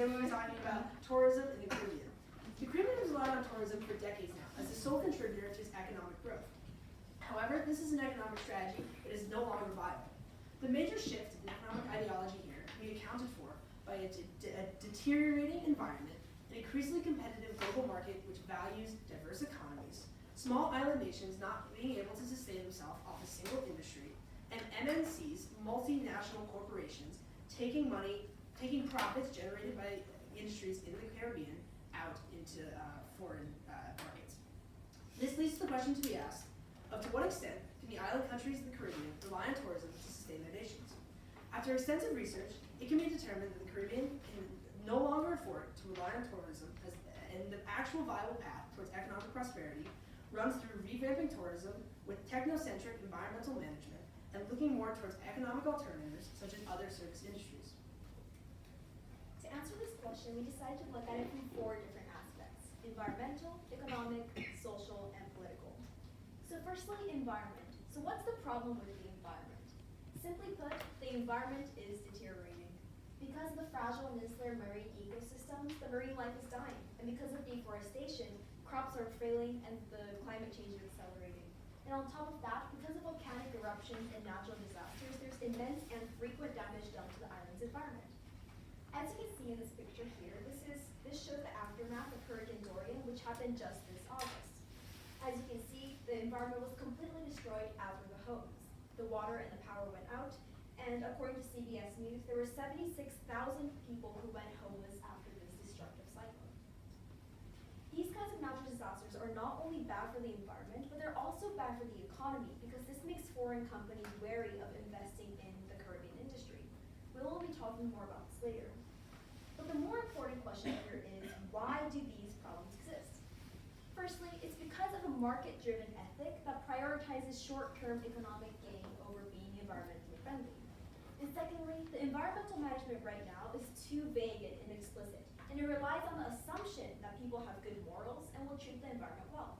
Today we'll be talking about tourism in the Caribbean. The Caribbean has relied on tourism for decades now as the sole contributor to its economic growth. However, this is an economic strategy that is no longer viable. The major shift in economic ideology here can be accounted for by a deteriorating environment, an increasingly competitive global market which values diverse economies, small island nations not being able to sustain themselves off a single industry, and MNCs, multinational corporations, taking profits generated by industries in the Caribbean out into foreign markets. This leads to the question to be asked of to what extent can the island countries in the Caribbean rely on tourism to sustain their nations? After extensive research, it can be determined that the Caribbean can no longer afford to rely on tourism and the actual viable path towards economic prosperity runs through revamping tourism with technocentric environmental management and looking more towards economic alternatives such as other service industries. To answer this question, we decided to look at it from 4 different aspects: environmental, economic, social, and political. So firstly, environment. So what's the problem with the environment? Simply put, the environment is deteriorating. Because of the fragile and insular marine ecosystems, the marine life is dying. And because of deforestation, crops are failing and the climate change is accelerating. And on top of that, because of volcanic eruptions and natural disasters, there's immense and frequent damage done to the island's environment. As you can see in this picture here, this shows the aftermath of Hurricane Dorian, which happened just this August. As you can see, the environment was completely destroyed out of the homes. The water and the power went out, and according to CBS News, there were 76,000 people who went homeless after this destructive cyclone. These kinds of natural disasters are not only bad for the environment, but they're also bad for the economy because this makes foreign companies wary of investing in the Caribbean industry. We will be talking more about this later. But the more important question here is, why do these problems exist? Firstly, it's because of a market-driven ethic that prioritizes short-term economic gain over being environmentally friendly. And secondly, the environmental management right now is too vague and inexplicit, and it relies on the assumption that people have good morals and will treat the environment well.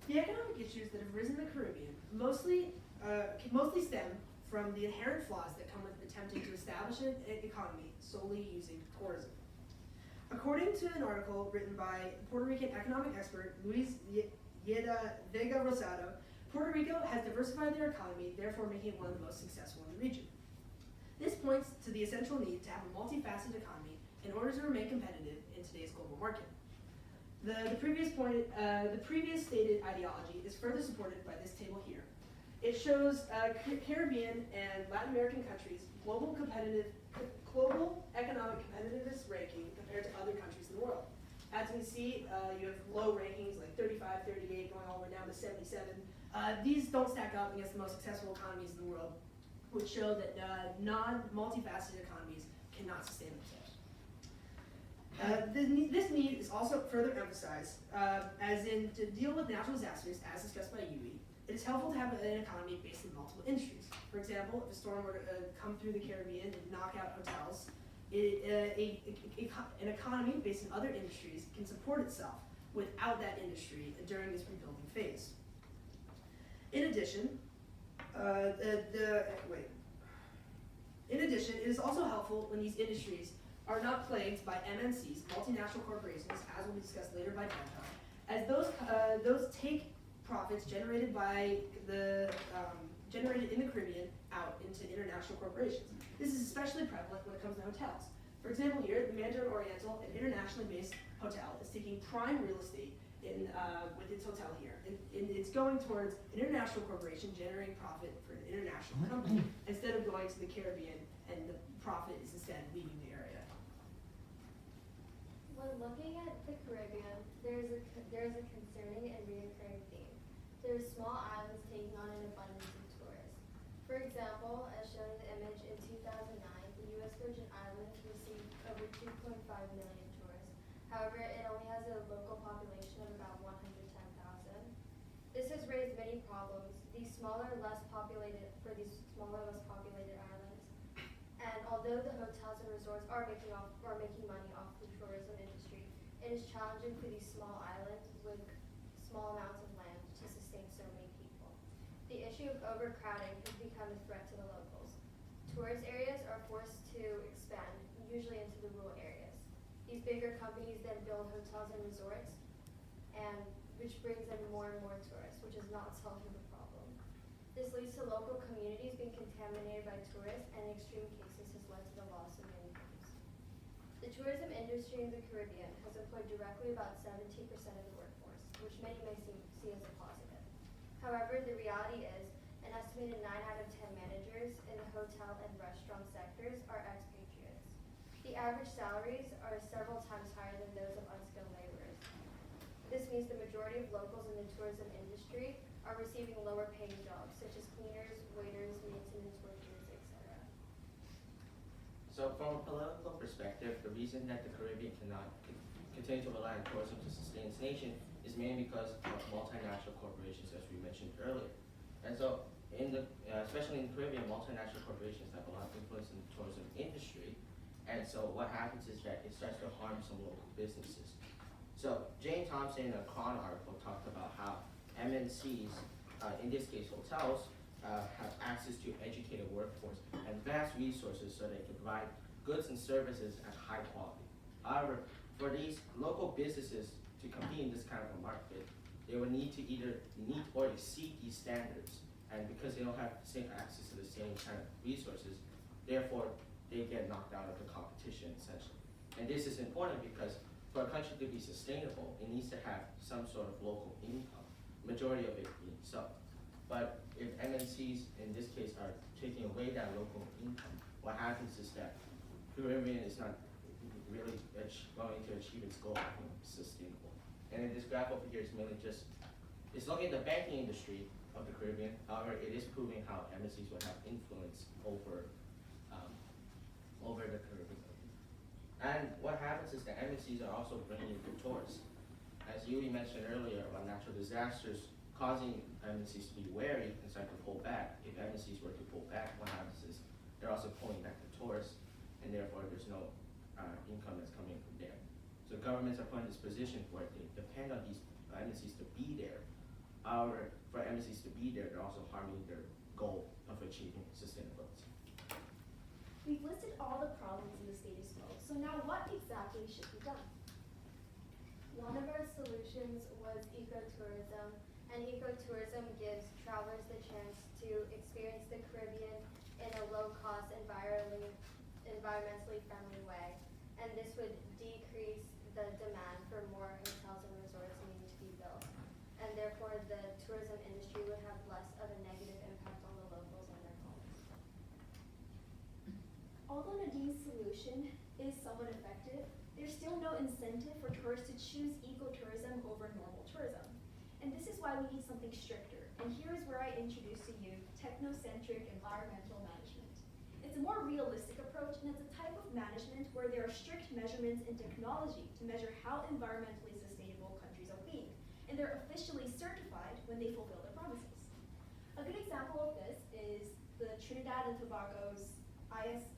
The economic issues that have risen in the Caribbean mostly stem from the inherent flaws that come with attempting to establish an economy solely using tourism. According to an article written by Puerto Rican economic expert Luis Vega Rosado, Puerto Rico has diversified their economy, therefore making it one of the most successful in the region. This points to the essential need to have a multifaceted economy in order to remain competitive in today's global market. The previous stated ideology is further supported by this table here. It shows Caribbean and Latin American countries' global economic competitiveness ranking compared to other countries in the world. As you can see, you have low rankings like 35, 38, going all the way down to 77. These don't stack up against the most successful economies in the world, which show that non-multifaceted economies cannot sustain themselves. This need is also further emphasized, as in to deal with natural disasters, as discussed by Yui. It is helpful to have an economy based in multiple industries. For example, if a storm were to come through the Caribbean and knock out hotels, an economy based in other industries can support itself without that industry during this rebuilding phase. In addition, it is also helpful when these industries are not plagued by MNCs, multinational corporations, as will be discussed later by Jon Jon, as those take profits generated in the Caribbean out into international corporations. This is especially prevalent when it comes to hotels. For example, here, the Mandarin Oriental, an internationally based hotel, is taking prime real estate with its hotel here. And it's going towards an international corporation generating profit for an international company instead of going to the Caribbean, and the profit is instead leaving the area. When looking at the Caribbean, there is a concerning and recurring theme. There are small islands taking on an abundance of tourists. For example, as shown in the image, in 2009, the U.S. Virgin Islands received over 2.5 million tourists. However, it only has a local population of about 110,000. This has raised many problems. These smaller, less populated islands. And although the hotels and resorts are making money off the tourism industry, it is challenging for these small islands with small amounts of land to sustain so many people. The issue of overcrowding has become a threat to the locals. tourist areas are forced to expand, usually into the rural areas. These bigger companies then build hotels and resorts, and which brings in more and more tourists, which is not solving the problem. This leads to local communities being contaminated by tourists, and in extreme cases has led to the loss of many homes. The tourism industry in the Caribbean has employed directly about 17% of the workforce, which many may see as a positive. However, the reality is an estimated 9 out of 10 managers in the hotel and restaurant sectors are expatriates. The average salaries are several times higher than those of unskilled laborers. This means the majority of locals in the tourism industry are receiving lower paying jobs, such as cleaners, waiters, maintenance workers, etc. So from a political perspective, the reason that the Caribbean cannot continue to rely on tourism to sustain its nation is mainly because of multinational corporations, as we mentioned earlier. And so, especially in the Caribbean, multinational corporations have a lot of influence in the tourism industry. And so what happens is that it starts to harm some local businesses. So Jane Thompson in a Chron article talked about how MNCs, in this case hotels, have access to educated workforce and vast resources so they can provide goods and services at high quality. However, for these local businesses to compete in this kind of a market, they will need to either meet or exceed these standards. And because they don't have the same access to the same kind of resources, therefore they get knocked out of the competition essentially. And this is important because for a country to be sustainable, it needs to have some sort of local income, majority of it being so. But if MNCs in this case are taking away that local income, what happens is that Caribbean is not really going to achieve its goal of being sustainable. And in this graph over here is mainly it's looking at the banking industry of the Caribbean. However, it is proving how MNCs will have influence over the Caribbean. And what happens is that MNCs are also bringing in tourists. As Yuli mentioned earlier about natural disasters causing MNCs to be wary and start to pull back. If MNCs were to pull back, what happens is they're also pulling back the tourists, and therefore there's no income that's coming from there. So governments are put in this position where they depend on these MNCs to be there. However, for MNCs to be there, they're also harming their goal of achieving sustainability. We've listed all the problems in the status quo, so now what exactly should be done? One of our solutions was ecotourism, and ecotourism gives travelers the chance to experience the Caribbean in a low-cost, environmentally friendly way, and this would decrease the demand for more hotels and resorts needing to be built, and therefore the tourism industry would have less of a negative impact on the locals and their homes. Although Nadine's solution is somewhat effective, there's still no incentive for tourists to choose ecotourism over normal tourism. And this is why we need something stricter. And here is where I introduce to you technocentric environmental management. It's a more realistic approach, and it's a type of management where there are strict measurements and technology to measure how environmentally sustainable countries are being. And they're officially certified when they fulfill their promises. A good example of this is the Trinidad and Tobago's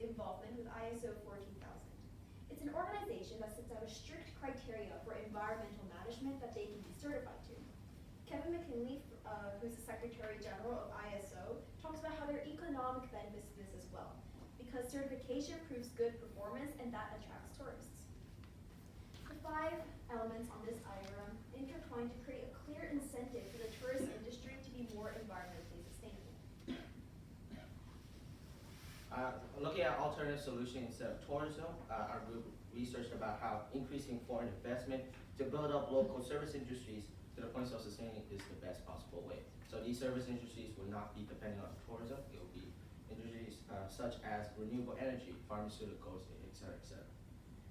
involvement with ISO 14000. It's an organization that sets out a strict criteria for environmental management that they can be certified to. Kevin McKinley, who's the Secretary General of ISO, talks about how there are economic benefits to this as well, because certification proves good performance and that attracts tourists. The 5 elements on this diagram intertwine to create a clear incentive for the tourist industry to be more environmentally sustainable. Looking at alternative solutions instead of tourism, our group researched about how increasing foreign investment to build up local service industries to the point of sustaining is the best possible way. So these service industries will not be dependent on tourism. It will be industries such as renewable energy, pharmaceuticals, et cetera, et cetera.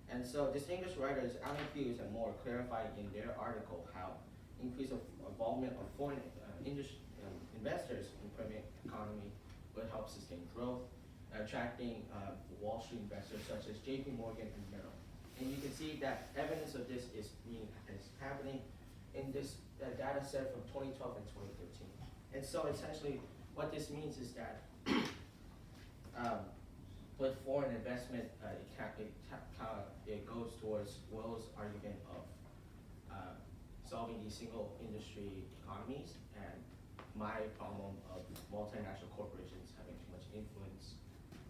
And so distinguished writers Alan Hughes and Moore clarified in their article how increase of involvement of foreign investors in the Caribbean economy would help sustain growth, attracting Wall Street investors such as JP Morgan and Merrill. And you can see that evidence of this is happening in this data set from 2012 and 2013. And so essentially what this means is that with foreign investment, it goes towards Will's argument of solving these single industry economies and my problem of multinational corporations having too much influence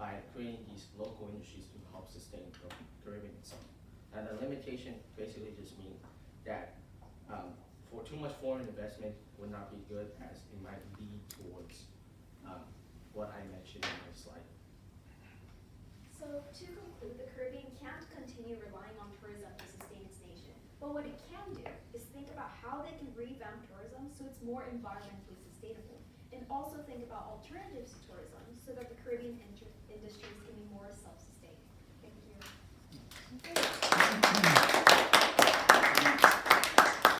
by creating these local industries to help sustain the Caribbean itself. And the limitation basically just means that for too much foreign investment would not be good, as it might lead towards what I mentioned in my slide. So to conclude, the Caribbean can't continue relying on tourism to sustain its nation. But what it can do is think about how they can revamp tourism so it's more environmentally sustainable. And also think about alternatives to tourism so that the Caribbean industries can be more self-sustaining. Thank you.